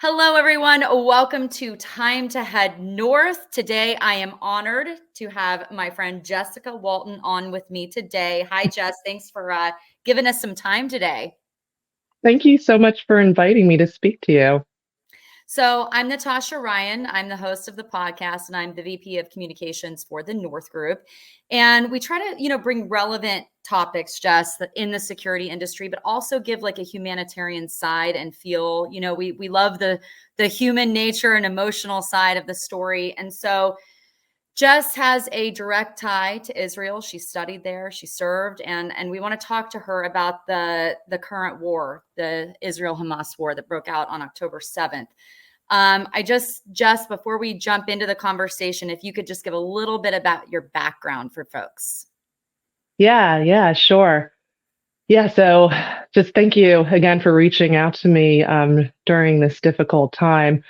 Hello, everyone. Welcome to Time to Head North. Today, I am honored to have my friend Jessica Walton on with me today. Hi, Jess. Thanks for giving us some time today. Thank you so much for inviting me to speak to you. So, I'm Natasha Ryan. I'm the host of the podcast, and I'm the VP of Communications for the North Group. And we try to, bring relevant topics, Jess, in the security industry, but also give like a humanitarian side and feel, we love the human nature and emotional side of the story. And so, Jess has a direct tie to Israel. She studied there, she served, and we want to talk to her about the current war, the Israel-Hamas war that broke out on October 7th. Jess, before we jump into the conversation, if you could just give a little bit about your background for folks. Yeah, sure. Yeah, so just thank you again for reaching out to me during this difficult time.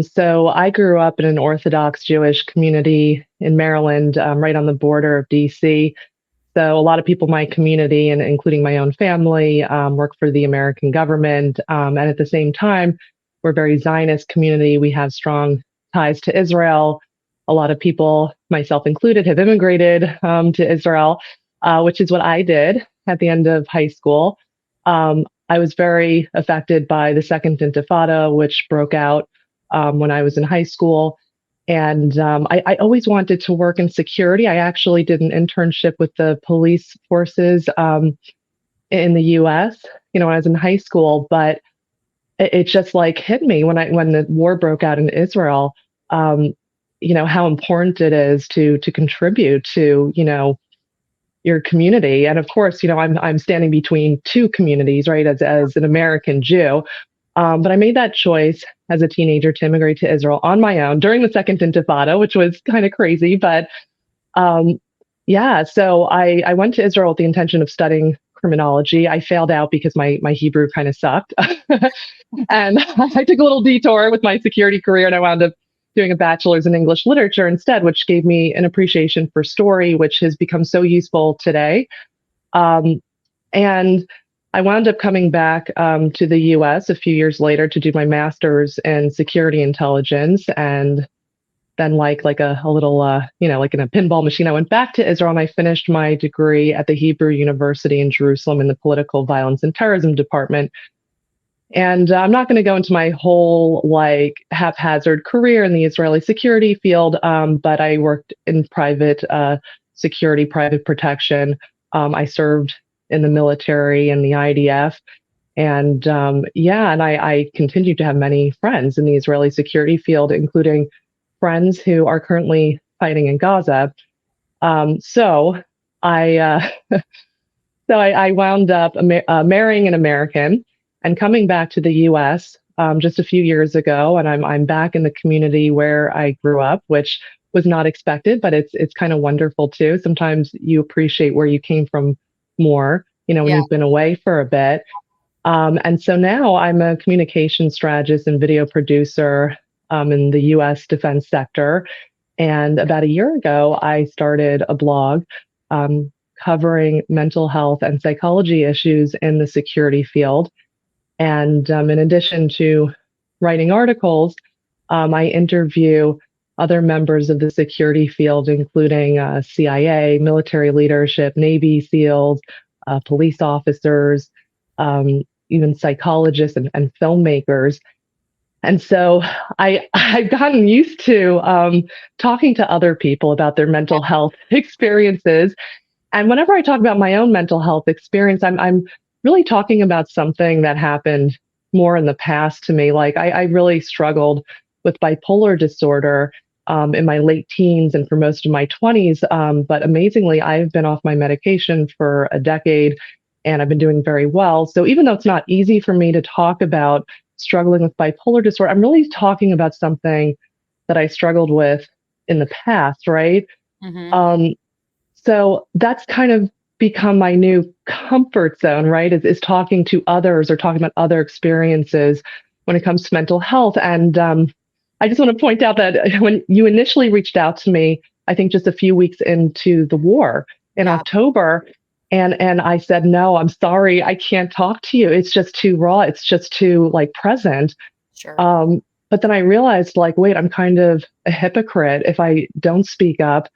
So I grew up in an Orthodox Jewish community in Maryland, right on the border of DC. So a lot of people in my community, and including my own family, work for the American government. And at the same time, we're a very Zionist community. We have strong ties to Israel. A lot of people, myself included, have immigrated to Israel, which is what I did at the end of high school. I was very affected by the Second Intifada, which broke out when I was in high school. And I always wanted to work in security. I actually did an internship with the police forces in the US, when I was in high school. But it just like hit me when the war broke out in Israel, how important it is to contribute to, your community. And of course, I'm standing between two communities, right, as an American Jew. But I made that choice as a teenager to immigrate to Israel on my own during the Second Intifada, which was kind of crazy. But so I went to Israel with the intention of studying criminology. I failed out because my Hebrew kind of sucked. And I took a little detour with my security career, and I wound up doing a bachelor's in English literature instead, which gave me an appreciation for story, which has become so useful today. And I wound up coming back to the US a few years later to do my master's in security intelligence. And then like a little, like in a pinball machine, I went back to Israel and I finished my degree at the Hebrew University in Jerusalem in the political violence and terrorism department. And I'm not going to go into my whole like haphazard career in the Israeli security field, but I worked in private security, private protection. I served in the military and the IDF. And I continue to have many friends in the Israeli security field, including friends who are currently fighting in Gaza. So I wound up marrying an American and coming back to the U.S. Just a few years ago, and I'm back in the community where I grew up, which was not expected, but it's kind of wonderful too. Sometimes you appreciate where you came from more, when you've been away for a bit. And so now I'm a communication strategist and video producer in the U.S. defense sector. And about a year ago, I started a blog covering mental health and psychology issues in the security field. And in addition to writing articles, I interview other members of the security field, including CIA, military leadership, Navy SEALs, police officers, even psychologists and filmmakers. And so I've gotten used to talking to other people about their mental health experiences. And whenever I talk about my own mental health experience, I'm really talking about something that happened more in the past to me. Like I really struggled with bipolar disorder in my late teens and for most of my 20s. But amazingly, I've been off my medication for a decade and I've been doing very well. So even though it's not easy for me to talk about struggling with bipolar disorder, I'm really talking about something that I struggled with in the past, right? Mm-hmm. So that's kind of become my new comfort zone, right? Is talking to others or talking about other experiences when it comes to mental health. And I just want to point out that when you initially reached out to me, I think just a few weeks into the war in October, and I said, no, I'm sorry, I can't talk to you. It's just too raw. It's just too like present. Sure. But then I realized, like, wait, I'm kind of a hypocrite if I don't speak up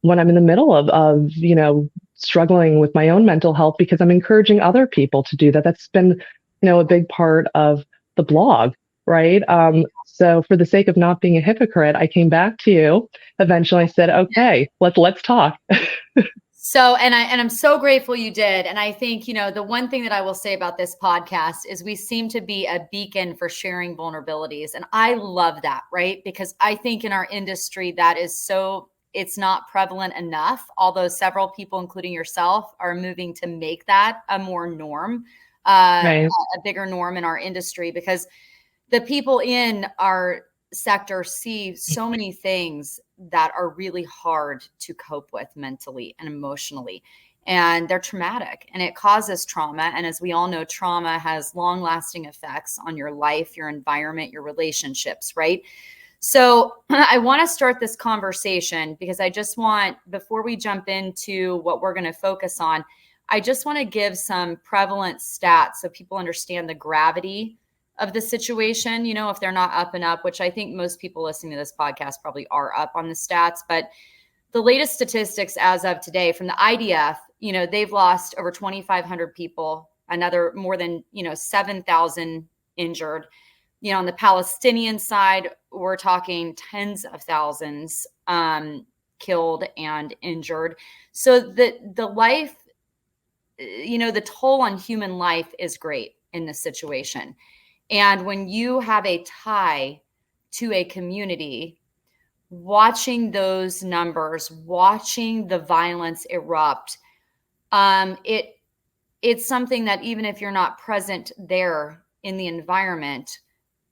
when I'm in the middle of struggling with my own mental health, because I'm encouraging other people to do that. That's been, a big part of the blog, right? So for the sake of not being a hypocrite, I came back to you. Eventually, I said, okay, let's talk. So, and I'm so grateful you did. And I think, the one thing that I will say about this podcast is we seem to be a beacon for sharing vulnerabilities. And I love that, right? Because I think in our industry, it's not prevalent enough, although several people, including yourself, are moving to make that a more norm, Right. a bigger norm in our industry, because the people in our sector see so many things that are really hard to cope with mentally and emotionally, and they're traumatic, and it causes trauma. And as we all know, trauma has long lasting effects on your life, your environment, your relationships, right? So I want to start this conversation because I just want, before we jump into what we're going to focus on, I just want to give some prevalent stats so people understand the gravity of the situation, if they're not up and up, which I think most people listening to this podcast probably are up on the stats. But the latest statistics as of today from the IDF, they've lost over 2,500 people, another more than, 7,000 injured. On the Palestinian side, we're talking tens of thousands killed and injured. So the life, the toll on human life is great in this situation. And when you have a tie to a community, watching those numbers, watching the violence erupt, it's something that even if you're not present there in the environment,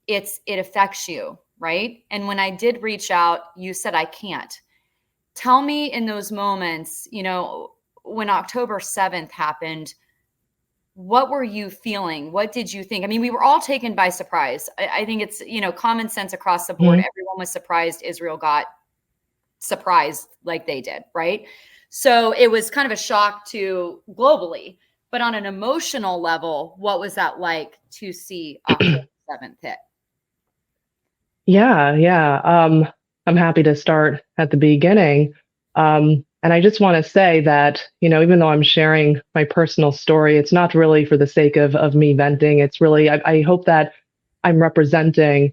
it affects you, right? And when I did reach out, you said, I can't. Tell me in those moments, when October 7th happened, what were you feeling? What did you think? I mean, we were all taken by surprise. I think it's, common sense across the board. Mm-hmm. Everyone was surprised Israel got surprised like they did, right? So it was kind of a shock to globally. But on an emotional level, what was that like to see October 7th hit? Yeah. I'm happy to start at the beginning. And I just want to say that, even though I'm sharing my personal story, it's not really for the sake of me venting. It's really, I hope that I'm representing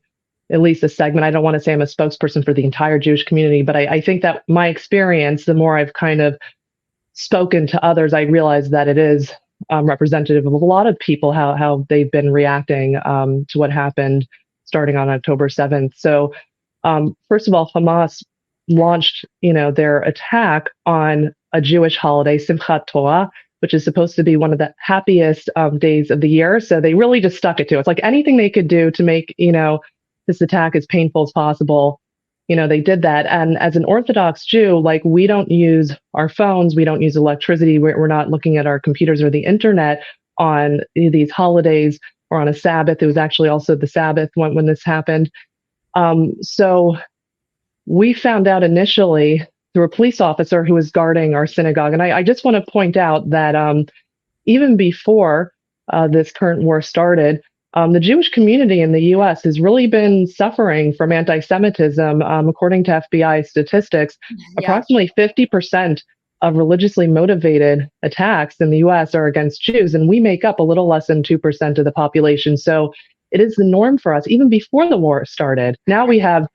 at least a segment. I don't want to say I'm a spokesperson for the entire Jewish community, but I think that my experience, the more I've kind of spoken to others, I realize that it is representative of a lot of people, how they've been reacting to what happened starting on October 7th. So first of all, Hamas launched, their attack on a Jewish holiday, Simchat Torah, which is supposed to be one of the happiest days of the year. So they really just stuck it to it. It's like anything they could do to make, this attack as painful as possible. They did that. And as an Orthodox Jew, like, we don't use our phones, we don't use electricity, we're not looking at our computers or the internet on these holidays or on a Sabbath. It was actually also the Sabbath when this happened. So we found out initially through a police officer who was guarding our synagogue. And I just want to point out that even before this current war started, the Jewish community in the U.S. has really been suffering from anti-Semitism. According to FBI statistics, approximately 50% of religiously motivated attacks in the U.S. are against Jews, and we make up a little less than 2% of the population. So it is the norm for us, even before the war started. Now we have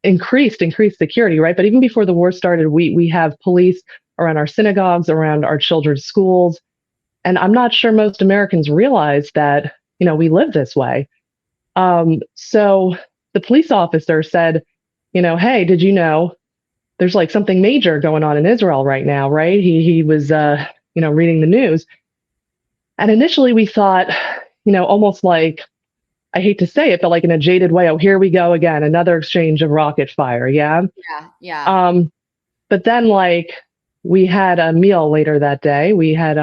increased security, right? But even before the war started, we have police around our synagogues, around our children's schools. And I'm not sure most Americans realize that, we live this way. So the police officer said, hey, did you know there's like something major going on in Israel right now, right? He was, reading the news. And initially we thought, almost like, I hate to say it, but like in a jaded way, oh, here we go again, another exchange of rocket fire. Yeah. But then, like, we had a meal later that day. We had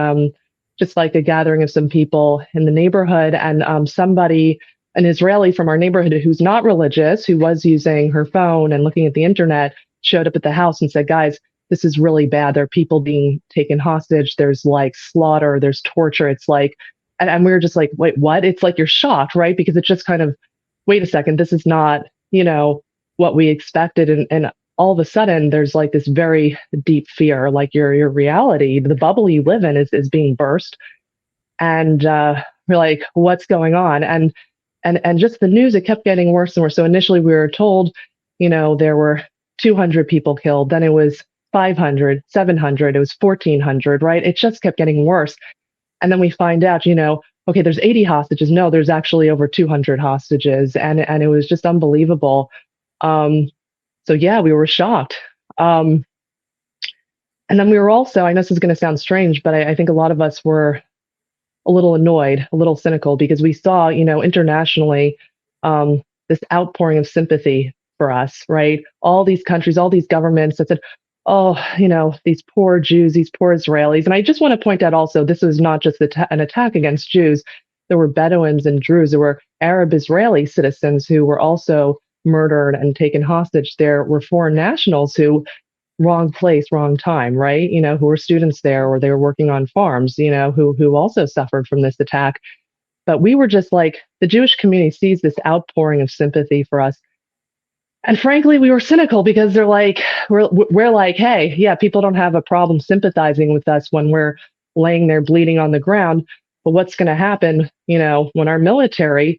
just like a gathering of some people in the neighborhood, and an Israeli from our neighborhood who's not religious, who was using her phone and looking at the internet, showed up at the house and said, guys, this is really bad. There are people being taken hostage. There's like slaughter, there's torture. It's like, and we were just like, wait, what? It's like you're shocked, right? Because it just kind of wait a second, this is not, what we expected. And all of a sudden there's like this very deep fear, like your reality, the bubble you live in is being burst. And we're like, what's going on? And just the news, it kept getting worse and worse. So initially we were told, there were 200 people killed. Then it was 500, 700, it was 1,400, right? It just kept getting worse. And then we find out, okay, there's 80 hostages. No, there's actually over 200 hostages. And it was just unbelievable. So yeah, we were shocked. And then we were also, I know this is going to sound strange, but I think a lot of us were a little annoyed, a little cynical, because we saw, internationally, this outpouring of sympathy for us, right? All these countries, all these governments that said, oh, these poor Jews, these poor Israelis. And I just want to point out also, this was not just an attack against Jews. There were Bedouins and Druze. There were Arab Israeli citizens who were also murdered and taken hostage. There were foreign nationals who, wrong place, wrong time, right? Who were students there, or they were working on farms, who also suffered from this attack. But we were just like, the Jewish community sees this outpouring of sympathy for us. And frankly, we were cynical, because they're like, we're like, hey, yeah, people don't have a problem sympathizing with us when we're laying there bleeding on the ground. But what's going to happen, when our military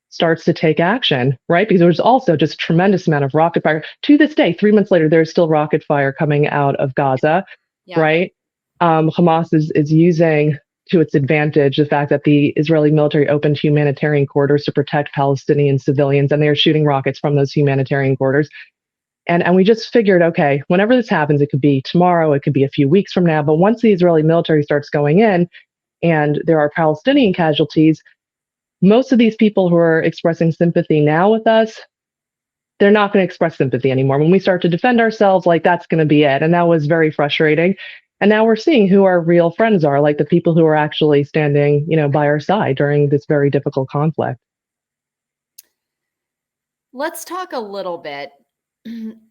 starts to take action, right? Because there's also just a tremendous amount of rocket fire. To this day, 3 months later, there's still rocket fire coming out of Gaza, right? Hamas is using to its advantage the fact that the Israeli military opened humanitarian corridors to protect Palestinian civilians, and they are shooting rockets from those humanitarian corridors. And we just figured, okay, whenever this happens, it could be tomorrow, it could be a few weeks from now, but once the Israeli military starts going in and there are Palestinian casualties, most of these people who are expressing sympathy now with us, they're not going to express sympathy anymore. When we start to defend ourselves, like, that's going to be it. And that was very frustrating. And now we're seeing who our real friends are, like the people who are actually standing, by our side during this very difficult conflict. Let's talk a little bit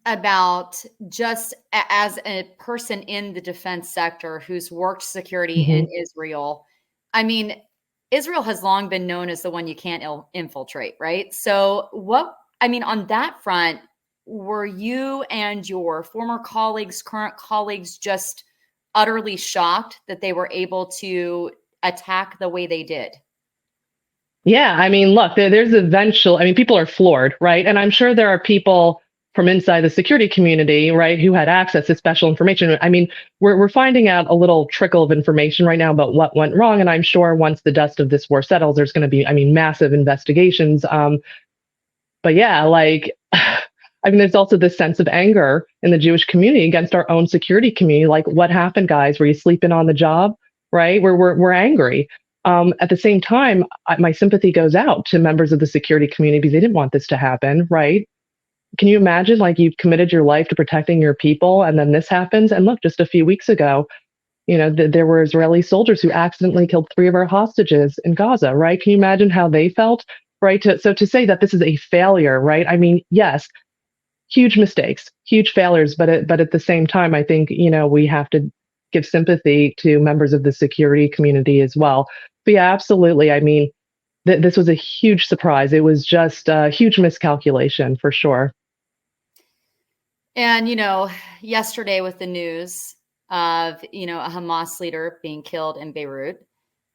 about, just as a person in the defense sector who's worked security in Israel. I mean, Israel has long been known as the one you can't infiltrate, right? So on that front, were you and your former colleagues, current colleagues, just utterly shocked that they were able to attack the way they did? Yeah, look, there's people are floored, right? And I'm sure there are people from inside the security community, right, who had access to special information. We're finding out a little trickle of information right now about what went wrong. And I'm sure once the dust of this war settles, there's going to be, massive investigations. But yeah, there's also this sense of anger in the Jewish community against our own security community. Like, what happened, guys? Were you sleeping on the job? Right? We're angry. At the same time, my sympathy goes out to members of the security community, because they didn't want this to happen, right? Can you imagine, like, you've committed your life to protecting your people, and then this happens? And look, just a few weeks ago, there were Israeli soldiers who accidentally killed 3 of our hostages in Gaza, right? Can you imagine how they felt, right? So to say that this is a failure, right? Yes, huge mistakes, huge failures, but at the same time, I think, we have to give sympathy to members of the security community as well. But yeah, absolutely. This was a huge surprise. It was just a huge miscalculation for sure. And, yesterday with the news of, a Hamas leader being killed in Beirut,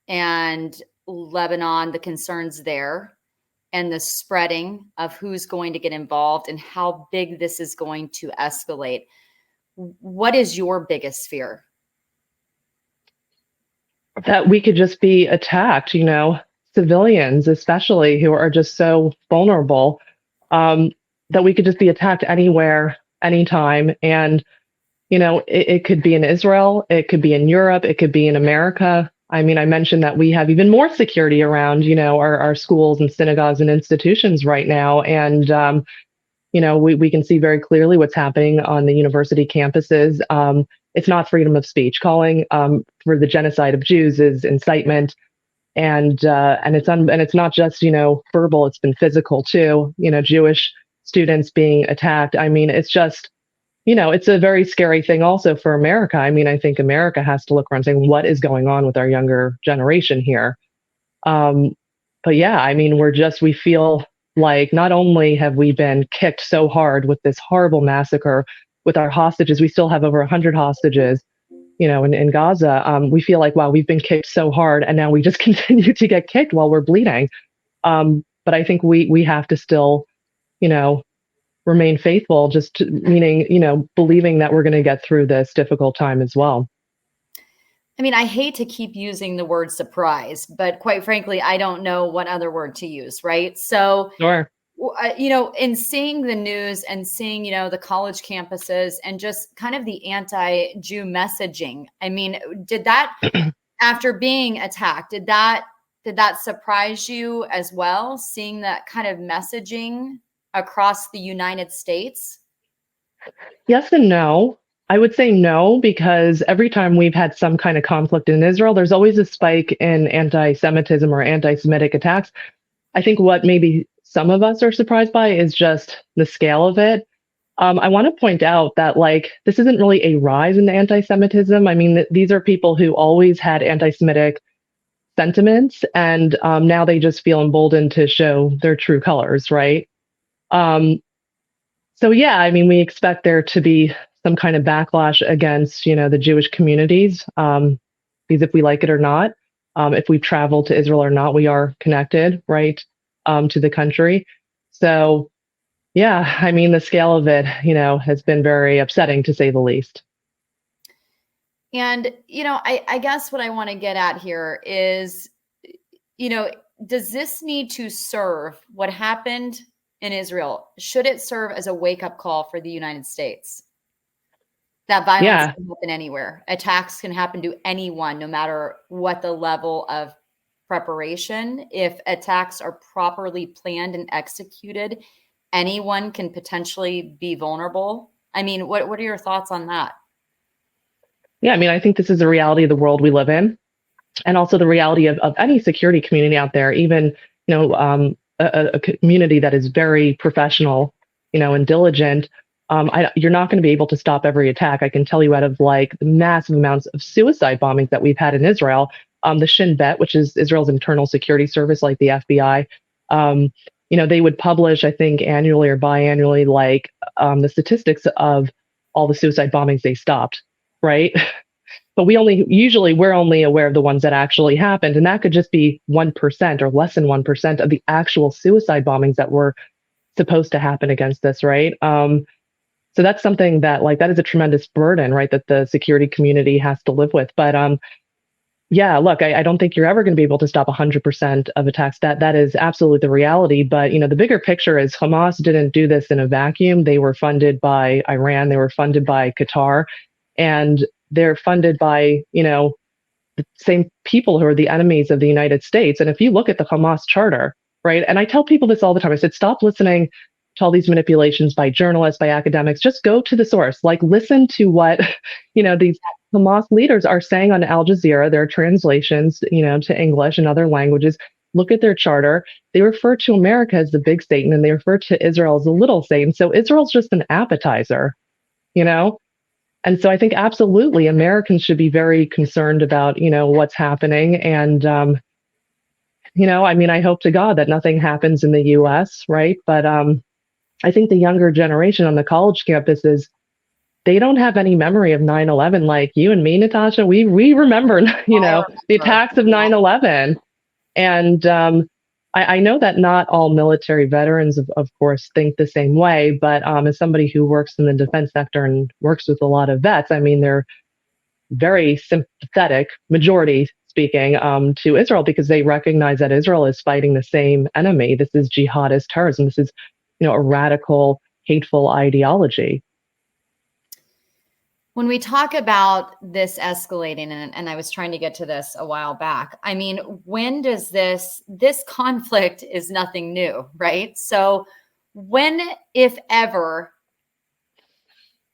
and Lebanon, the concerns there, and the spreading of who's going to get involved and how big this is going to escalate. What is your biggest fear? That we could just be attacked, civilians, especially, who are just so vulnerable, that we could just be attacked anywhere, anytime. And, it could be in Israel, it could be in Europe, it could be in America. I mentioned that we have even more security around, our schools and synagogues and institutions right now. And, we can see very clearly what's happening on the university campuses. It's not freedom of speech. Calling for the genocide of Jews is incitement. And it's not just, verbal, it's been physical too, Jewish students being attacked. It's just, it's a very scary thing also for America. I think America has to look around saying, what is going on with our younger generation here? But yeah, we feel Like, not only have we been kicked so hard with this horrible massacre with our hostages, we still have over 100 hostages, in Gaza. We feel like, wow, we've been kicked so hard, and now we just continue to get kicked while we're bleeding. But I think we have to still, you know, remain faithful, meaning, believing that we're going to get through this difficult time as well. I mean, I hate to keep using the word surprise, but quite frankly, I don't know what other word to use, right? So, Sure. in seeing the news and seeing, the college campuses and just kind of the anti-Jew messaging, I mean, did that, after being attacked, did that surprise you as well, seeing that kind of messaging across the United States? Yes and no. I would say no, because every time we've had some kind of conflict in Israel, there's always a spike in anti Semitism or anti Semitic attacks. I think what maybe some of us are surprised by is just the scale of it. I want to point out that, like, this isn't really a rise in anti Semitism. I mean, these are people who always had anti Semitic sentiments, and now they just feel emboldened to show their true colors, right? Um, So yeah, I mean, we expect there to be some kind of backlash against, the Jewish communities, because if we like it or not, if we travel to Israel or not, we are connected, right, to the country. So yeah, I mean, the scale of it, has been very upsetting to say the least. And, I guess what I want to get at here is, you know, does this need to serve what happened in Israel? Should it serve as a wake up call for the United States? That violence Yeah, can happen anywhere. Attacks can happen to anyone, no matter what the level of preparation. If attacks are properly planned and executed, anyone can potentially be vulnerable. I mean, what are your thoughts on that? yeah. I mean, I think this is the reality of the world we live in, and also the reality of any security community out there, even, a community that is very professional, and diligent. You're not going to be able to stop every attack. I can tell you, out of like the massive amounts of suicide bombings that we've had in Israel, the Shin Bet, which is Israel's internal security service, like the FBI, they would publish, I think, annually or biannually, like, the statistics of all the suicide bombings they stopped, right? But we're only aware of the ones that actually happened. And that could just be 1% or less than 1% of the actual suicide bombings that were supposed to happen against us, right? So that's something that, like, that is a tremendous burden, right, that the security community has to live with. But yeah, look, I don't think you're ever going to be able to stop 100% of attacks. That is absolutely the reality. But, the bigger picture is Hamas didn't do this in a vacuum. They were funded by Iran. They were funded by Qatar. And they're funded by, the same people who are the enemies of the United States. And if you look at the Hamas charter, right, and I tell people this all the time, I said, stop listening to all these manipulations by journalists, by academics. Just go to the source. Like, listen to what, these Hamas leaders are saying on Al Jazeera, their translations, to English and other languages. Look at their charter. They refer to America as the big Satan, and they refer to Israel as the little Satan. So Israel's just an appetizer, you know? And so I think absolutely Americans should be very concerned about, what's happening. And, I mean, I hope to God that nothing happens in the US, right? But I think the younger generation on the college campuses, they don't have any memory of 9/11 like you and me, Natasha. We remember, I the remember. attacks of 9/11. And I know that not all military veterans, of course, think the same way. But as somebody who works in the defense sector and works with a lot of vets, I mean, they're very sympathetic, majority speaking, to Israel, because they recognize that Israel is fighting the same enemy. This is jihadist terrorism. This is, a radical, hateful ideology. When we talk about this escalating, and I was trying to get to this a while back, I mean, when does this conflict is nothing new, right? So when, if ever,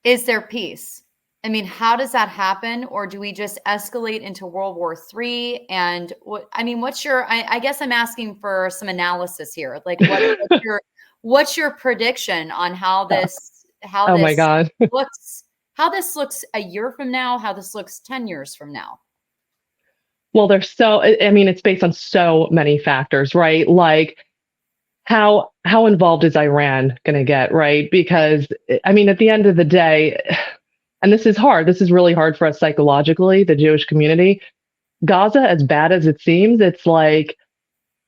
is there peace? I mean, how does that happen? Or do we just escalate into World War III? And what's your, I guess I'm asking for some analysis here. Like, what's your prediction on how this Oh my God. looks, how this looks a year from now, how this looks 10 years from now? Well, I mean, it's based on so many factors, right? Like, how involved is Iran going to get, right? Because I mean, at the end of the day, and this is hard. This is really hard for us psychologically, the Jewish community. Gaza, as bad as it seems, it's like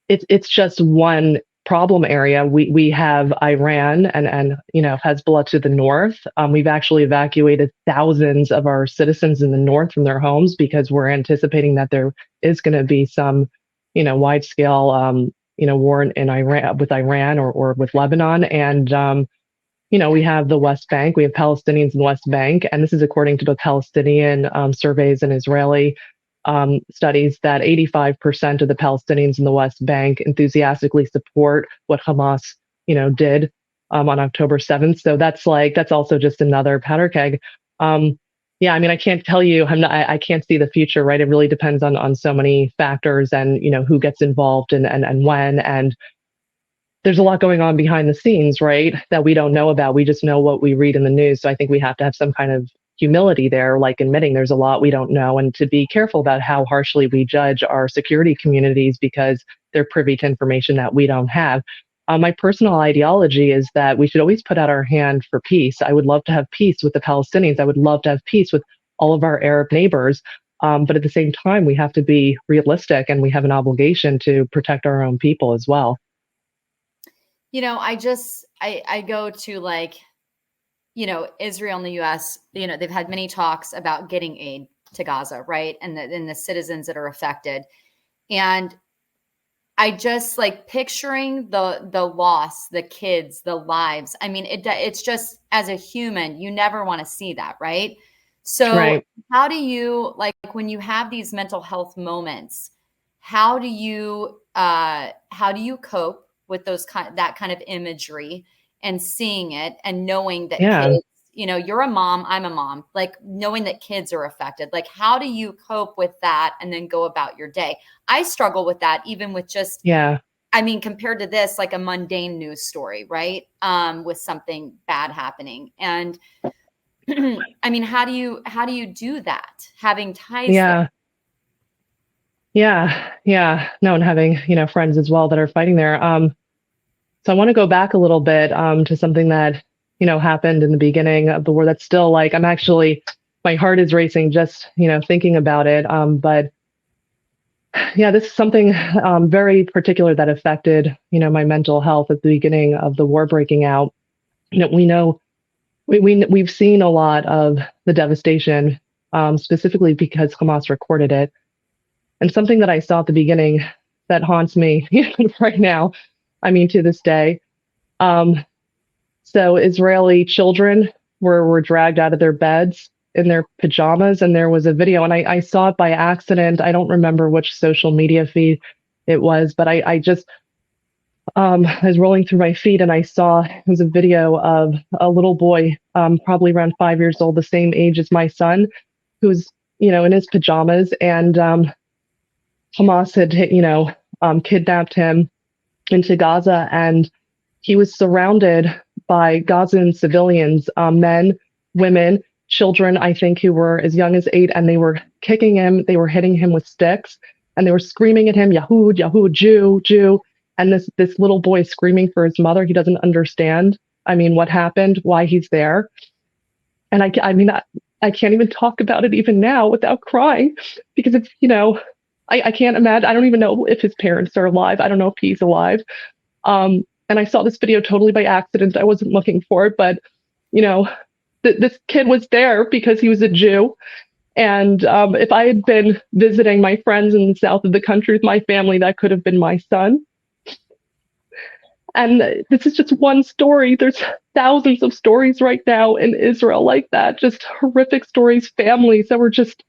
it's just one problem area. We have Iran and Hezbollah to the north. We've actually evacuated thousands of our citizens in the north from their homes because we're anticipating that there is going to be some wide scale war in Iran with Iran or with Lebanon. And we have the West Bank. We have Palestinians in the West Bank, and this is according to both Palestinian surveys and Israeli studies, that 85% of the Palestinians in the West Bank enthusiastically support what Hamas, did on October 7th. So that's also just another powder keg. Yeah, I mean, I can't tell you. I can't see the future, right? It really depends on so many factors, and who gets involved and when. And there's a lot going on behind the scenes, right, that we don't know about. We just know what we read in the news. So I think we have to have some kind of humility there, like admitting there's a lot we don't know, and to be careful about how harshly we judge our security communities because they're privy to information that we don't have. My personal ideology is that we should always put out our hand for peace. I would love to have peace with the Palestinians. I would love to have peace with all of our Arab neighbors. But at the same time, we have to be realistic, and we have an obligation to protect our own people as well. I go to Israel and the US, they've had many talks about getting aid to Gaza, right? And the citizens that are affected. And I just picturing the loss, the kids, the lives. I mean, it's just, as a human, you never want to see that, right? So right. How do you, when you have these mental health moments, how do you cope with that kind of imagery and seeing it and knowing that kids, you're a mom, I'm a mom, knowing that kids are affected, how do you cope with that and then go about your day? I struggle with that, even with just, I mean, compared to this, a mundane news story, right? With something bad happening. And I mean, how do you do that? Having ties there? Yeah. No, and having, friends as well that are fighting there. So I want to go back a little bit to something that, happened in the beginning of the war. That's still my heart is racing just, thinking about it. But yeah, this is something very particular that affected, my mental health at the beginning of the war breaking out. We've seen a lot of the devastation, specifically because Hamas recorded it. And something that I saw at the beginning that haunts me right now, I mean, to this day. So Israeli children were dragged out of their beds in their pajamas, and there was a video, and I saw it by accident. I don't remember which social media feed it was, but I just I was rolling through my feed, and I saw it was a video of a little boy, probably around 5 years old, the same age as my son, who's in his pajamas, and Hamas had kidnapped him into Gaza, and he was surrounded by Gazan civilians, men, women, children, I think, who were as young as 8, and they were kicking him, they were hitting him with sticks, and they were screaming at him, Yahud, Yahud, Jew, Jew. And this little boy is screaming for his mother. He doesn't understand, I mean, what happened, why he's there. And I can't even talk about it even now without crying, because it's, I can't imagine. I don't even know if his parents are alive. I don't know if he's alive. And I saw this video totally by accident. I wasn't looking for it, but, this kid was there because he was a Jew. And if I had been visiting my friends in the south of the country with my family, that could have been my son. And this is just one story. There's thousands of stories right now in Israel like that, just horrific stories, families that were just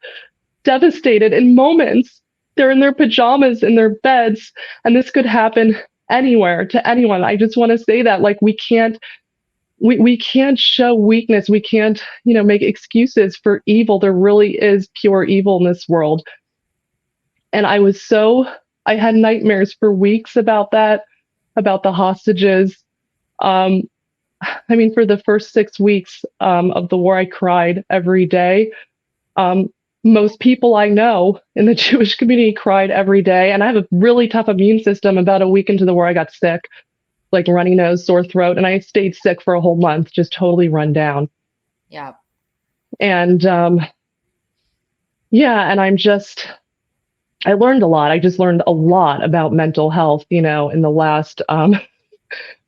devastated in moments. They're in their pajamas in their beds, and this could happen anywhere to anyone. I just want to say that, we can't show weakness. We can't, make excuses for evil. There really is pure evil in this world. And I had nightmares for weeks about that, about the hostages. I mean, for the first 6 weeks of the war, I cried every day. Most people I know in the Jewish community cried every day. And I have a really tough immune system. About a week into the war, I got sick. like runny nose, sore throat, and I stayed sick for a whole month, just totally run down. Yeah. And yeah, and I learned a lot. I just learned a lot about mental health, in the last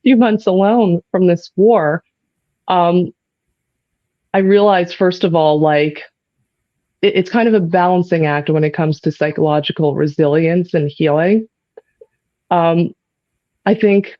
few months alone from this war. Um, I realized, first of all, like it's kind of a balancing act when it comes to psychological resilience and healing. Um, I think,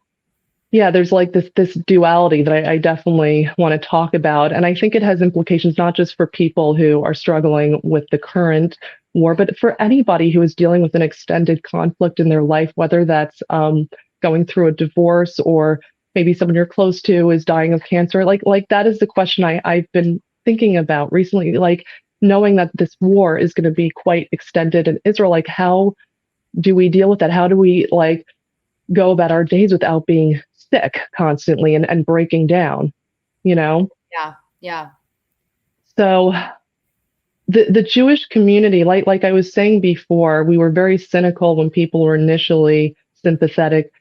yeah, there's like this duality that I definitely want to talk about, and I think it has implications not just for people who are struggling with the current war, but for anybody who is dealing with an extended conflict in their life, whether that's going through a divorce or maybe someone you're close to is dying of cancer. Like that is the question I've been thinking about recently. Like knowing that this war is going to be quite extended in Israel, like how do we deal with that? How do we like go about our days without being sick constantly and breaking down, you know? Yeah. Yeah. So the Jewish community, like I was saying before, we were very cynical when people were initially sympathetic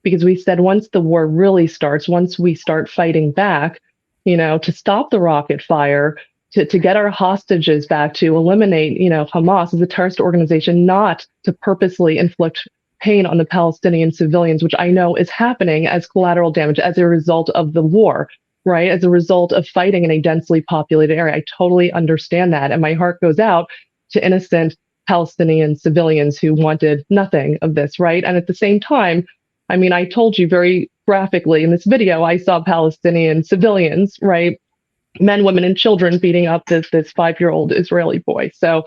because we said once the war really starts, once we start fighting back, to stop the rocket fire, to get our hostages back, to eliminate, Hamas as a terrorist organization, not to purposely inflict pain on the Palestinian civilians, which I know is happening as collateral damage as a result of the war, right? As a result of fighting in a densely populated area. I totally understand that. And my heart goes out to innocent Palestinian civilians who wanted nothing of this, right? And at the same time, I mean, I told you very graphically in this video, I saw Palestinian civilians, right? Men, women, and children beating up this 5-year-old Israeli boy. So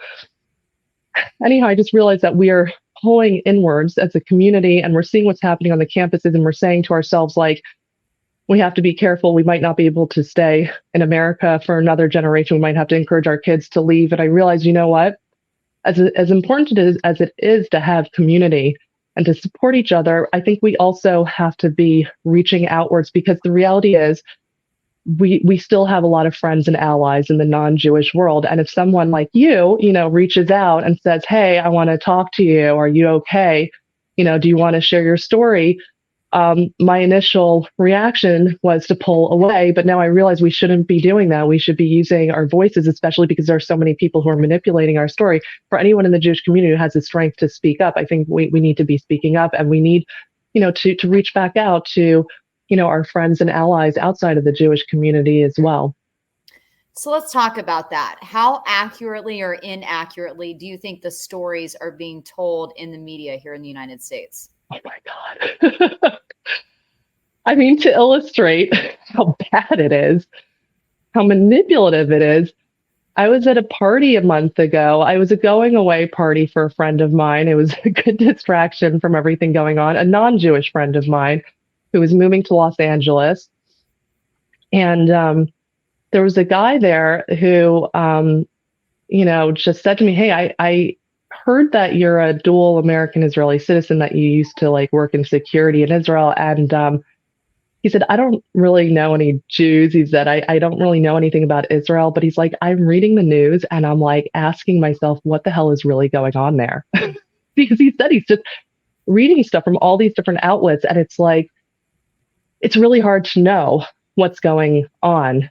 anyhow, I just realized that we are pulling inwards as a community and we're seeing what's happening on the campuses and we're saying to ourselves, like, we have to be careful. We might not be able to stay in America for another generation. We might have to encourage our kids to leave. And I realized, you know what? As important as it is to have community and to support each other, I think we also have to be reaching outwards because the reality is we still have a lot of friends and allies in the non-Jewish world. And if someone like you, reaches out and says, hey, I want to talk to you. Are you okay? Do you want to share your story? My initial reaction was to pull away, but now I realize we shouldn't be doing that. We should be using our voices, especially because there are so many people who are manipulating our story. For anyone in the Jewish community who has the strength to speak up, I think we need to be speaking up and we need, to reach back out to, our friends and allies outside of the Jewish community as well. So let's talk about that. How accurately or inaccurately do you think the stories are being told in the media here in the United States? Oh my God. I mean, to illustrate how bad it is, how manipulative it is, I was at a party a month ago. I was a going away party for a friend of mine. It was a good distraction from everything going on, a non-Jewish friend of mine who was moving to Los Angeles. And there was a guy there who, just said to me, hey, I heard that you're a dual American Israeli citizen, that you used to like work in security in Israel. And he said, I don't really know any Jews. He said, I don't really know anything about Israel, but he's like, I'm reading the news and I'm like asking myself, what the hell is really going on there? Because he said he's just reading stuff from all these different outlets. And it's like, it's really hard to know what's going on,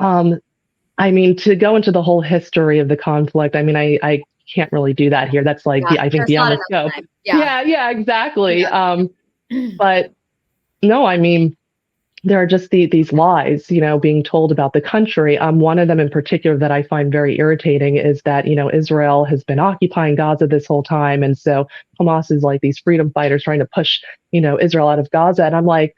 I mean, to go into the whole history of the conflict, I mean, I can't really do that here. That's like, I think beyond the scope. Yeah, exactly. Yeah. But no, I mean, there are just these lies, being told about the country. One of them in particular that I find very irritating is that, Israel has been occupying Gaza this whole time. And so Hamas is like these freedom fighters trying to push, Israel out of Gaza. And I'm like,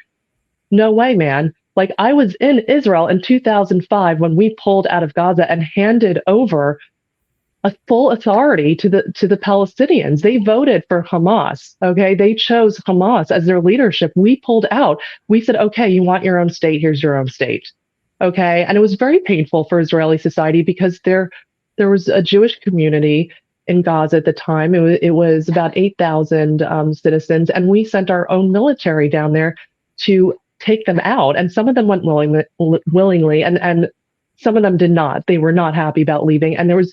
no way, man. Like I was in Israel in 2005 when we pulled out of Gaza and handed over a full authority to the Palestinians. They voted for Hamas. Okay. They chose Hamas as their leadership. We pulled out. We said, okay, you want your own state. Here's your own state. Okay. And it was very painful for Israeli society because there was a Jewish community in Gaza at the time. It was about 8,000 citizens. And we sent our own military down there to take them out. And some of them went willingly and some of them did not. They were not happy about leaving. And there was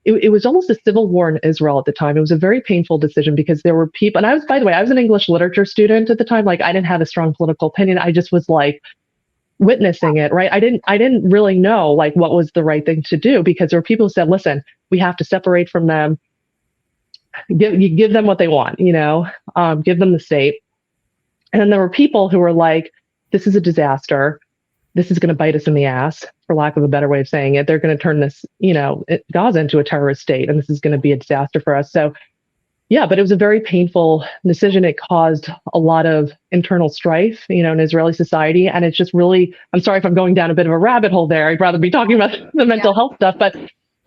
it was almost a civil war in Israel at the time. It was a very painful decision because there were people, and by the way, I was an English literature student at the time. Like I didn't have a strong political opinion. I just was like witnessing it, right? I didn't really know like what was the right thing to do because there were people who said, listen, we have to separate from them. Give them what they want, give them the state. And then there were people who were like, this is a disaster. This is going to bite us in the ass, for lack of a better way of saying it. They're going to turn this, Gaza into a terrorist state, and this is going to be a disaster for us. So, yeah, but it was a very painful decision. It caused a lot of internal strife, in Israeli society. And it's just really, I'm sorry if I'm going down a bit of a rabbit hole there. I'd rather be talking about the mental health stuff, but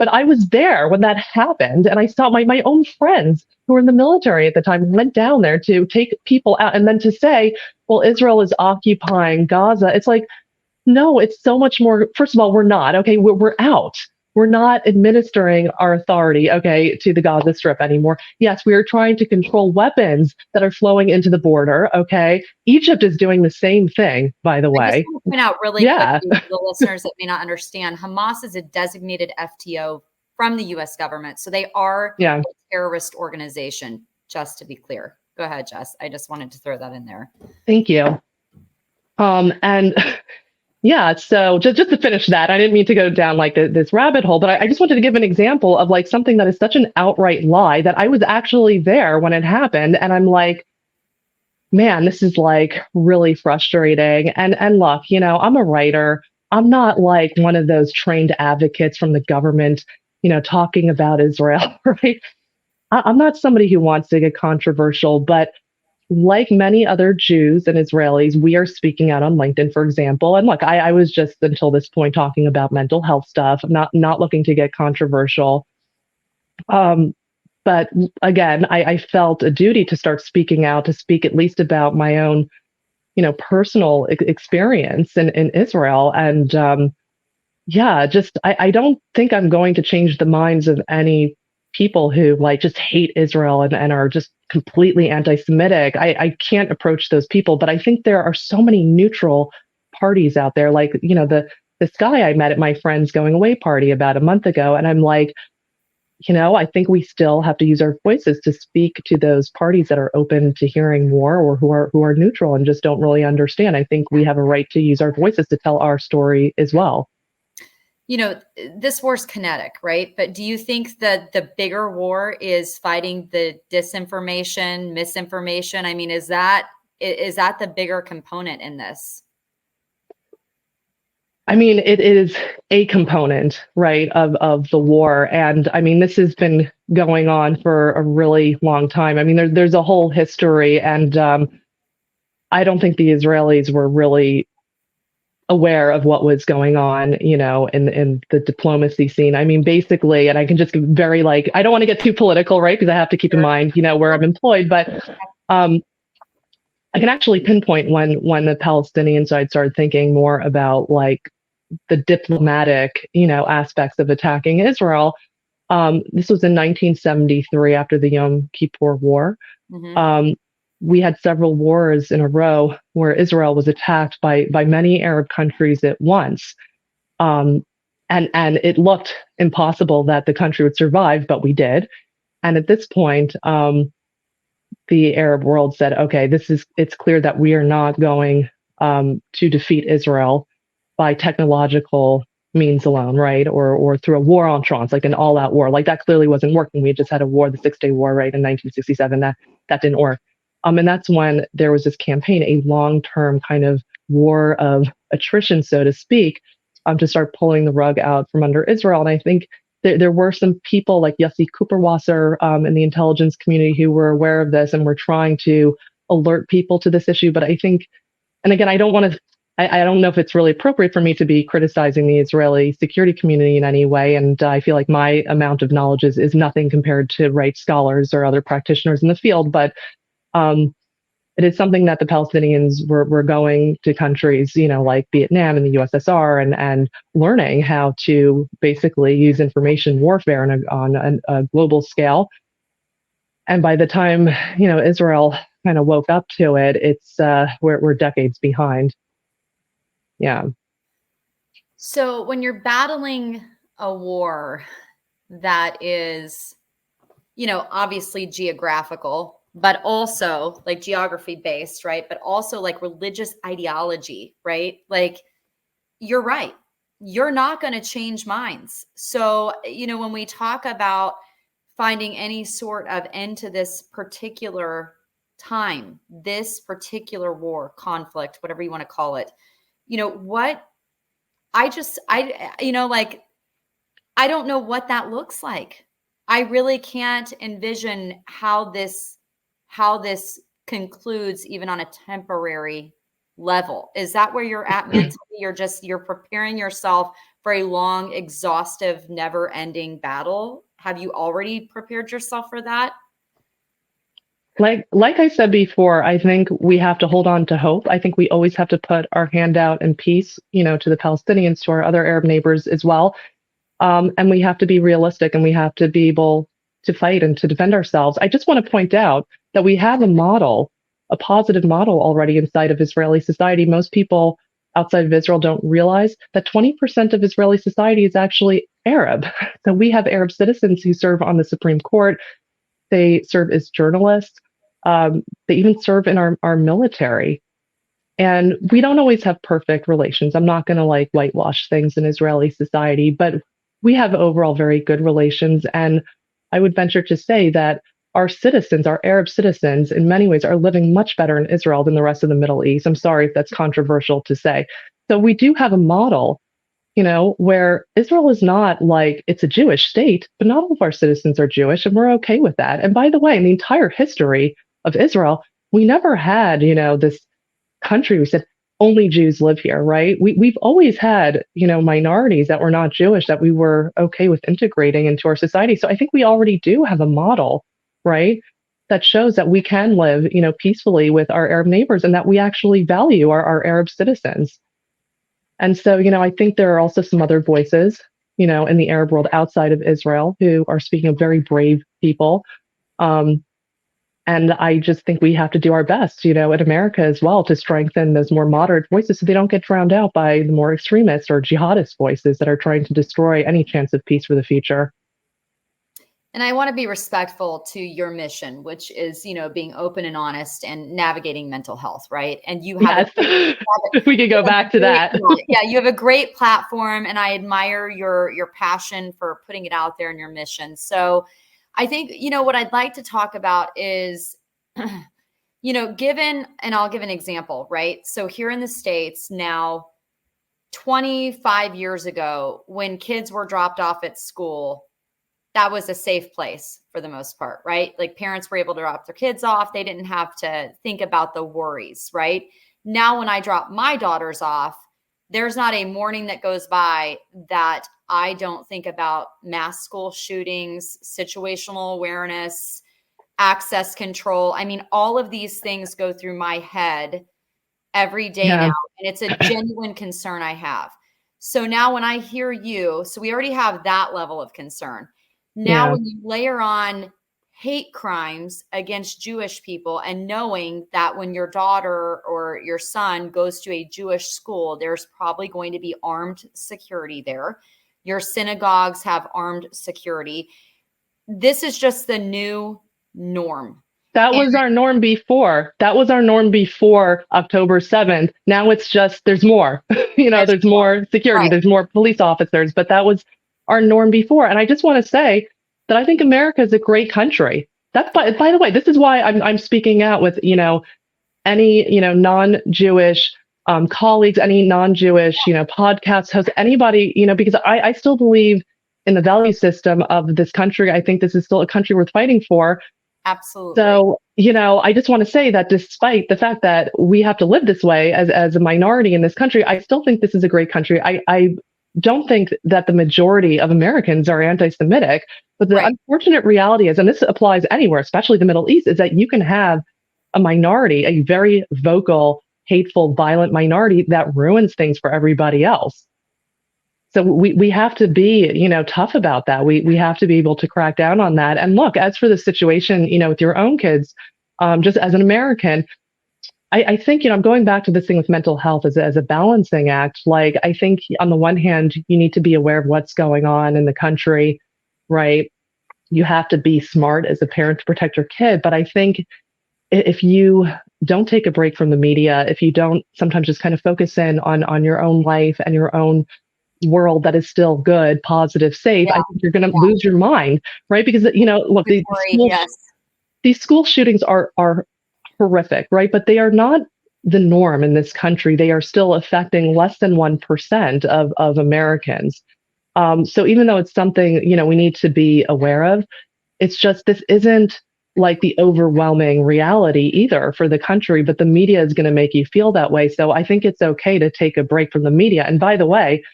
I was there when that happened, and I saw my own friends who were in the military at the time went down there to take people out, and then to say, well, Israel is occupying Gaza. It's like, no, it's so much more. First of all, we're not. Okay, we're out. We're not administering our authority, okay, to the Gaza Strip anymore. Yes, we are trying to control weapons that are flowing into the border, okay? Egypt is doing the same thing, by the way. I just want to point out really quickly for the listeners that may not understand, Hamas is a designated FTO from the U.S. government. So they are a terrorist organization, just to be clear. Go ahead, Jess. I just wanted to throw that in there. Thank you. And yeah, so just to finish that, I didn't mean to go down like this rabbit hole, but I just wanted to give an example of like something that is such an outright lie that I was actually there when it happened. And I'm like, man, this is like really frustrating. And look, I'm a writer. I'm not like one of those trained advocates from the government, talking about Israel, right? I'm not somebody who wants to get controversial, but like many other Jews and Israelis, we are speaking out on LinkedIn, for example. And look, I was just until this point talking about mental health stuff, not looking to get controversial. But again, I felt a duty to start speaking out, to speak at least about my own, personal experience in Israel. And I don't think I'm going to change the minds of any people who like just hate Israel and are just completely anti-Semitic. I can't approach those people, but I think there are so many neutral parties out there. Like, this guy I met at my friend's going away party about a month ago. And I'm like, I think we still have to use our voices to speak to those parties that are open to hearing more or who are neutral and just don't really understand. I think we have a right to use our voices to tell our story as well. This war's kinetic, right? But do you think that the bigger war is fighting the disinformation, misinformation? I mean, is that the bigger component in this? I mean, it is a component, right, of the war. And I mean, this has been going on for a really long time. I mean, there's a whole history, and I don't think the Israelis were really aware of what was going on, in the diplomacy scene. I mean, basically, and I can just very I don't want to get too political, right? Because I have to keep in mind, where I'm employed, but I can actually pinpoint when the Palestinian side started thinking more about like the diplomatic, aspects of attacking Israel. This was in 1973 after the Yom Kippur War. Mm-hmm. We had several wars in a row where Israel was attacked by many Arab countries at once. And it looked impossible that the country would survive, but we did. And at this point, the Arab world said, okay, it's clear that we are not going to defeat Israel by technological means alone, right? Or through a war en trance, like an all-out war. Like that clearly wasn't working. We had just had a war, the 6-Day War, right, in 1967. That didn't work. And that's when there was this campaign, a long-term kind of war of attrition, so to speak, to start pulling the rug out from under Israel. And I think there were some people like Yossi Cooperwasser in the intelligence community who were aware of this and were trying to alert people to this issue. But I think, and again, I don't know if it's really appropriate for me to be criticizing the Israeli security community in any way. And I feel like my amount of knowledge is nothing compared to scholars or other practitioners in the field. But it is something that the Palestinians were going to countries, like Vietnam and the USSR and learning how to basically use information warfare on a global scale. And by the time, Israel kind of woke up to it, we're decades behind. Yeah. So when you're battling a war, that is, obviously geographical, but also like geography based, right? But also like religious ideology, right? Like, you're right. You're not going to change minds. So, when we talk about finding any sort of end to this particular time, this particular war, conflict, whatever you want to call it, what like, I don't know what that looks like. I really can't envision how this concludes even on a temporary level. Is that where you're at mentally? You're preparing yourself for a long, exhaustive, never-ending battle. Have you already prepared yourself for that? Like I said before, I think we have to hold on to hope. I think we always have to put our hand out in peace, to the Palestinians, to our other Arab neighbors as well. And we have to be realistic, and we have to be able to fight and to defend ourselves. I just want to point out that we have a positive model already inside of Israeli society. Most people outside of Israel don't realize that 20% of Israeli society is actually Arab. So we have Arab citizens who serve on the Supreme Court. They serve as journalists. They even serve in our military. And we don't always have perfect relations. I'm not going to like whitewash things in Israeli society, but we have overall very good relations. And I would venture to say that our citizens, our Arab citizens, in many ways are living much better in Israel than the rest of the Middle East. I'm sorry if that's controversial to say. So we do have a model, where Israel is not like it's a Jewish state, but not all of our citizens are Jewish, and we're okay with that. And by the way, in the entire history of Israel, we never had, this country we said only Jews live here, right? We've always had, minorities that were not Jewish that we were okay with integrating into our society. So I think we already do have a model, right, that shows that we can live, peacefully with our Arab neighbors, and that we actually value our Arab citizens. And so, I think there are also some other voices, in the Arab world outside of Israel who are speaking of very brave people. And I just think we have to do our best, in America as well, to strengthen those more moderate voices so they don't get drowned out by the more extremist or jihadist voices that are trying to destroy any chance of peace for the future. And I want to be respectful to your mission, which is, being open and honest and navigating mental health, right? And you have, we could go back to that. Yeah, you have a great platform, and I admire your passion for putting it out there and your mission. So I think, what I'd like to talk about is, and I'll give an example, right? So here in the States now, 25 years ago, when kids were dropped off at school, that was a safe place for the most part, right? Like, parents were able to drop their kids off. They didn't have to think about the worries, right? Now, when I drop my daughters off, there's not a morning that goes by that I don't think about mass school shootings, situational awareness, access control. I mean, all of these things go through my head every day now, and it's a genuine concern I have. So now when I hear you, so we already have that level of concern. Now, when you layer on hate crimes against Jewish people, and knowing that when your daughter or your son goes to a Jewish school, there's probably going to be armed security there. Your synagogues have armed security. This is just the new norm. That was our norm before. That was our norm before October 7th. Now it's just, there's more, there's more security, right. There's more police officers, but that was our norm before. And I just want to say that I think America is a great country. That's by the way, this is why I'm speaking out with, any, non-Jewish colleagues, any non-Jewish, podcast hosts, anybody, because I still believe in the value system of this country. I think this is still a country worth fighting for. Absolutely. So, I just want to say that despite the fact that we have to live this way as a minority in this country, I still think this is a great country. I don't think that the majority of Americans are anti-Semitic, but the unfortunate reality is, and this applies anywhere, especially the Middle East, is that you can have a minority, a very vocal, hateful, violent minority that ruins things for everybody else. So we have to be, tough about that. We have to be able to crack down on that. And look, as for the situation, with your own kids, just as an American, I think, I'm going back to this thing with mental health as a balancing act. Like, I think on the one hand, you need to be aware of what's going on in the country. right? You have to be smart as a parent to protect your kid. But I think if you don't take a break from the media, if you don't sometimes just kind of focus in on your own life and your own world that is still good, positive, safe, Yeah. I think you're going to lose your mind, right? Because look, Yes. these school shootings are horrific, right? But they are not the norm in this country. They are still affecting less than 1% of Americans. So even though it's something, we need to be aware of, it's just this isn't like the overwhelming reality either for the country, but the media is going to make you feel that way. So I think it's okay to take a break from the media. And by the way,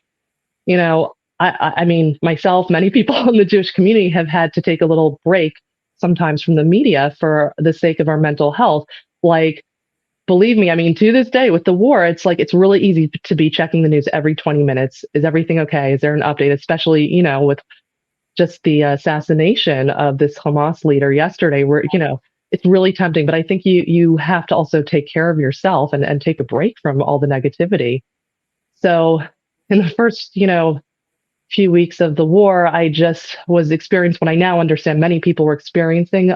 I mean, myself, many people in the Jewish community have had to take a little break sometimes from the media for the sake of our mental health. Like, believe me, I mean, to this day with the war, it's like it's really easy to be checking the news every 20 minutes. Is everything okay? Is there an update? Especially, with just the assassination of this Hamas leader yesterday, where, it's really tempting. But I think you have to also take care of yourself and take a break from all the negativity. So in the first, few weeks of the war, I just was experiencing what I now understand many people were experiencing,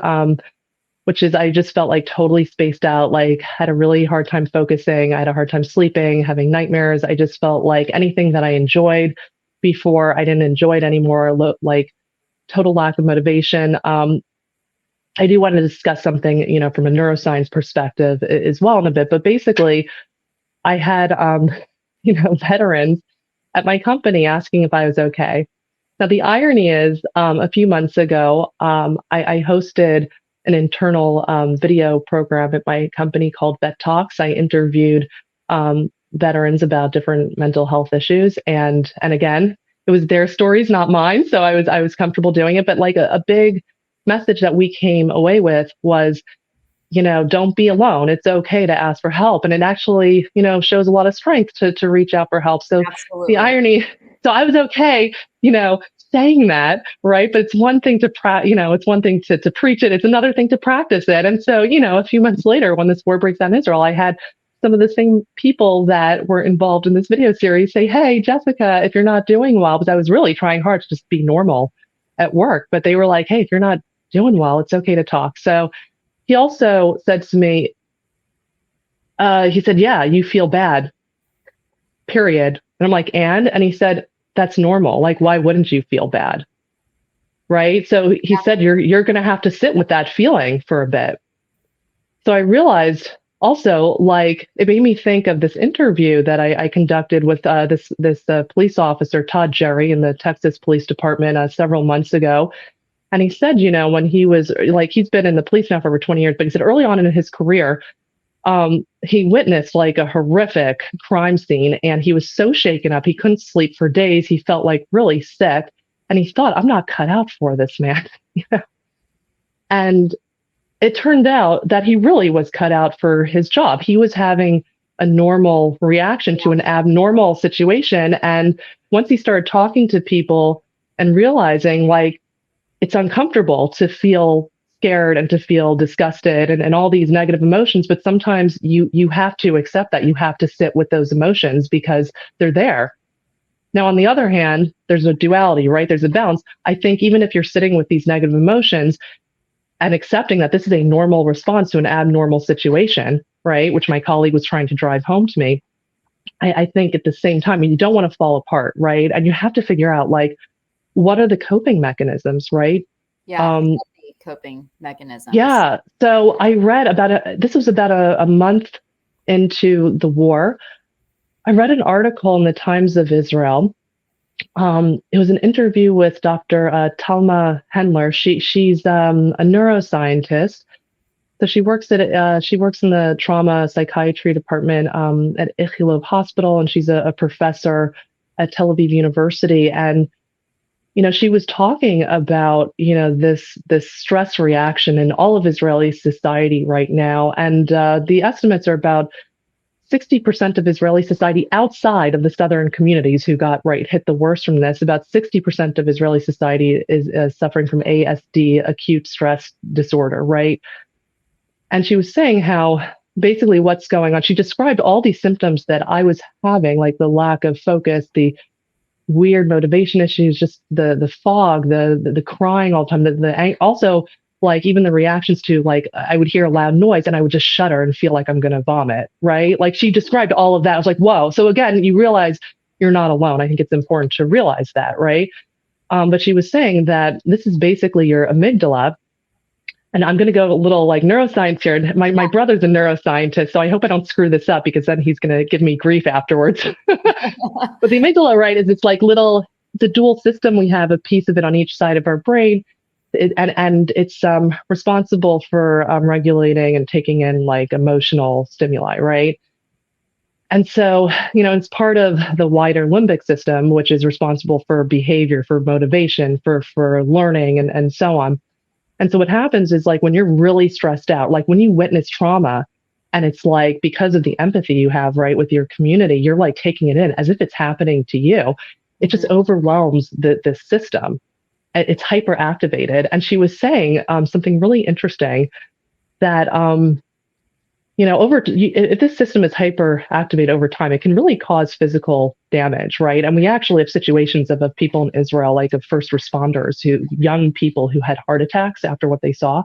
which is I just felt like totally spaced out, like had a really hard time focusing. I had a hard time sleeping, having nightmares. I just felt like anything that I enjoyed before, I didn't enjoy it anymore, like total lack of motivation. I do want to discuss something, from a neuroscience perspective as well in a bit, but basically I had, veterans at my company asking if I was okay. Now, the irony is, a few months ago, I hosted an internal video program at my company called Vet Talks. I interviewed veterans about different mental health issues, and again, it was their stories, not mine. So I was comfortable doing it. But like a big message that we came away with was, don't be alone. It's okay to ask for help. And it actually, shows a lot of strength to reach out for help. So Absolutely. the irony, so I was okay, saying that, right? But it's one thing to, it's one thing to preach it. It's another thing to practice it. And so, a few months later, when this war breaks out in Israel, I had some of the same people that were involved in this video series say, hey, Jessica, if you're not doing well, because I was really trying hard to just be normal at work, but they were like, hey, if you're not doing well, it's okay to talk. So he also said to me, he said, yeah, you feel bad, period. And I'm like, and he said, that's normal. Like, why wouldn't you feel bad? Right. So he said, you're going to have to sit with that feeling for a bit. So I realized also, like, it made me think of this interview that I conducted with this police officer, Todd Jerry, in the Texas Police Department several months ago. And he said, when he was like, he's been in the police now for over 20 years, but he said early on in his career, he witnessed like a horrific crime scene and he was so shaken up. He couldn't sleep for days. He felt like really sick. And he thought, I'm not cut out for this, man. And it turned out that he really was cut out for his job. He was having a normal reaction to an abnormal situation. And once he started talking to people and realizing, like, it's uncomfortable to feel scared and to feel disgusted and all these negative emotions, but sometimes you have to accept that. You have to sit with those emotions because they're there. Now, on the other hand, there's a duality, right? There's a balance. I think even if you're sitting with these negative emotions and accepting that this is a normal response to an abnormal situation, right, which my colleague was trying to drive home to me, I think at the same time, you don't want to fall apart, right? And you have to figure out, like, what are the coping mechanisms, right? Yeah, coping mechanisms. Yeah. So I read this was about a month into the war. I read an article in the Times of Israel. It was an interview with Dr. Talma Hendler. She's a neuroscientist. So she works in the trauma psychiatry department at Ichilov Hospital, and she's a professor at Tel Aviv University. And she was talking about, this stress reaction in all of Israeli society right now. And the estimates are about 60% of Israeli society outside of the southern communities who got hit the worst from this. About 60% of Israeli society is suffering from ASD, acute stress disorder, right? And she was saying how basically what's going on. She described all these symptoms that I was having, like the lack of focus, the weird motivation issues, just the fog, the crying all the time, also like even the reactions to like I would hear a loud noise and I would just shudder and feel like I'm going to vomit, right? Like she described all of that. I was like, whoa. So again, you realize you're not alone. I think it's important to realize that, right? But she was saying that this is basically your amygdala. And I'm going to go a little like neuroscience here. My brother's a neuroscientist, so I hope I don't screw this up because then he's going to give me grief afterwards. But the amygdala, right, is it's like it's a dual system. We have a piece of it on each side of our brain. And it's responsible for regulating and taking in like emotional stimuli, right? And so, it's part of the wider limbic system, which is responsible for behavior, for motivation, for learning, and so on. And so what happens is like when you're really stressed out, like when you witness trauma, and it's like because of the empathy you have, right, with your community, you're like taking it in as if it's happening to you. It just overwhelms the system. It's hyperactivated. And she was saying something really interesting that if this system is hyperactivated over time, it can really cause physical damage, right? And we actually have situations of people in Israel, like of first responders, young people who had heart attacks after what they saw.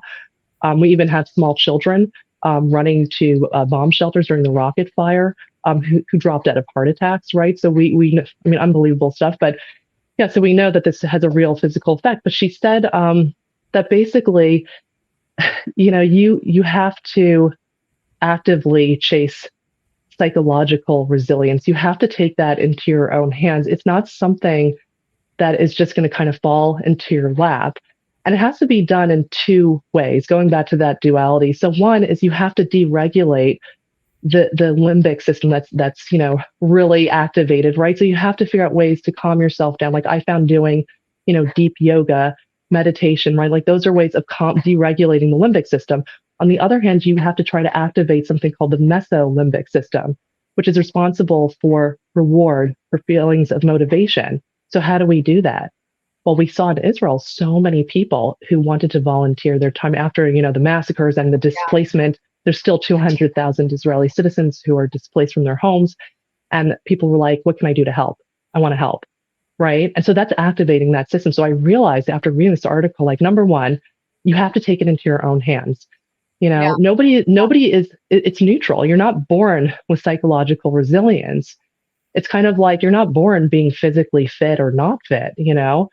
We even have small children running to bomb shelters during the rocket fire who dropped out of heart attacks, right? So unbelievable stuff. But yeah, so we know that this has a real physical effect. But she said that basically, you have to actively chase psychological resilience. You have to take that into your own hands. It's not something that is just going to kind of fall into your lap. And it has to be done in two ways, going back to that duality. So one is you have to deregulate the limbic system that's really activated, right? So you have to figure out ways to calm yourself down. Like I found doing, deep yoga, meditation, right? Like those are ways of deregulating the limbic system. On the other hand, you have to try to activate something called the mesolimbic system, which is responsible for reward, for feelings of motivation. So how do we do that? Well, we saw in Israel so many people who wanted to volunteer their time after, the massacres and the displacement. There's still 200,000 Israeli citizens who are displaced from their homes. And people were like, what can I do to help? I want to help. Right. And so that's activating that system. So I realized after reading this article, like, number one, you have to take it into your own hands. Nobody is, it's neutral. You're not born with psychological resilience. It's kind of like you're not born being physically fit or not fit, and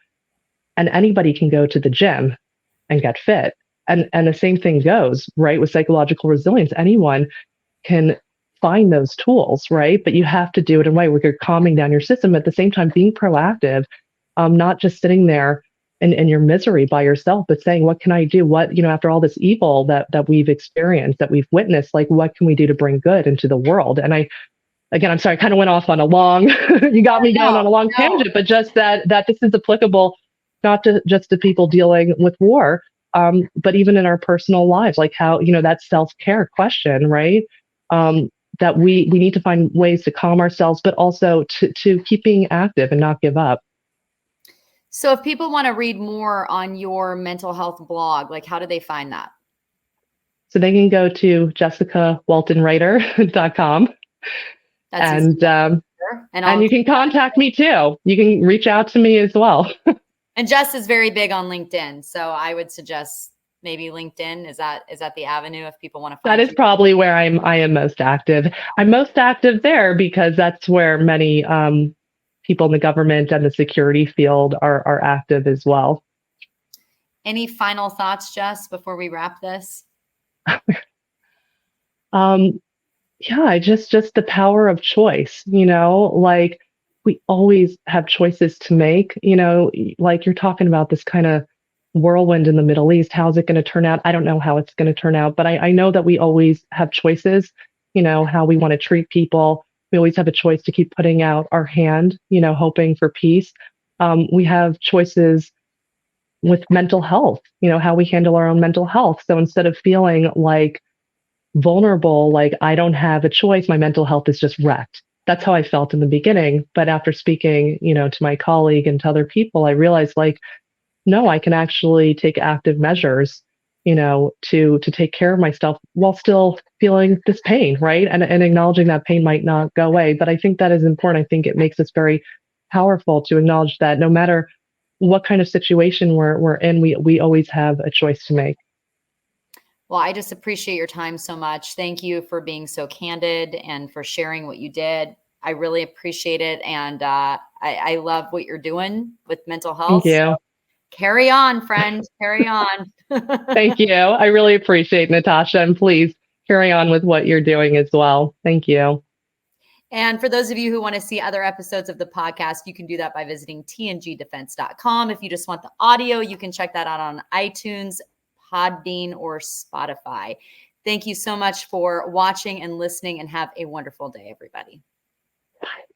anybody can go to the gym and get fit. And the same thing goes, right, with psychological resilience. Anyone can find those tools, right? But you have to do it in a way where you're calming down your system at the same time, being proactive, not just sitting there in your misery by yourself, but saying, what can I do? What, after all this evil that we've experienced, that we've witnessed, like, what can we do to bring good into the world? And I'm sorry, I kind of went off on a long, you got me going on a long tangent, but just that this is applicable not to just to people dealing with war, but even in our personal lives, like how, that self-care question, right? That we need to find ways to calm ourselves, but also to keep being active and not give up. So if people want to read more on your mental health blog, like how do they find that? So they can go to jessicawaltonwriter.com. And you can contact me too. You can reach out to me as well. And Jess is very big on LinkedIn. So I would suggest maybe LinkedIn. Is that the avenue if people want to find that is probably where I am most active. I'm most active there because that's where many people in the government and the security field are active as well. Any final thoughts, Jess, before we wrap this? Yeah, just the power of choice, like we always have choices to make, like you're talking about this kind of whirlwind in the Middle East. How's it going to turn out? I don't know how it's going to turn out, but I know that we always have choices, how we want to treat people. We always have a choice to keep putting out our hand, hoping for peace. We have choices with mental health, how we handle our own mental health. So instead of feeling like vulnerable, like I don't have a choice, my mental health is just wrecked. That's how I felt in the beginning. But after speaking, to my colleague and to other people, I realized like, no, I can actually take active measures, to take care of myself while still feeling this pain, right? And acknowledging that pain might not go away. But I think that is important. I think it makes us very powerful to acknowledge that no matter what kind of situation we're in, we always have a choice to make. Well, I just appreciate your time so much. Thank you for being so candid and for sharing what you did. I really appreciate it. And I love what you're doing with mental health. Thank you. So carry on, friend. Carry on. Thank you. I really appreciate it, Natasha. And please carry on with what you're doing as well. Thank you. And for those of you who want to see other episodes of the podcast, you can do that by visiting tngdefense.com. If you just want the audio, you can check that out on iTunes, Podbean, or Spotify. Thank you so much for watching and listening, and have a wonderful day, everybody. Bye.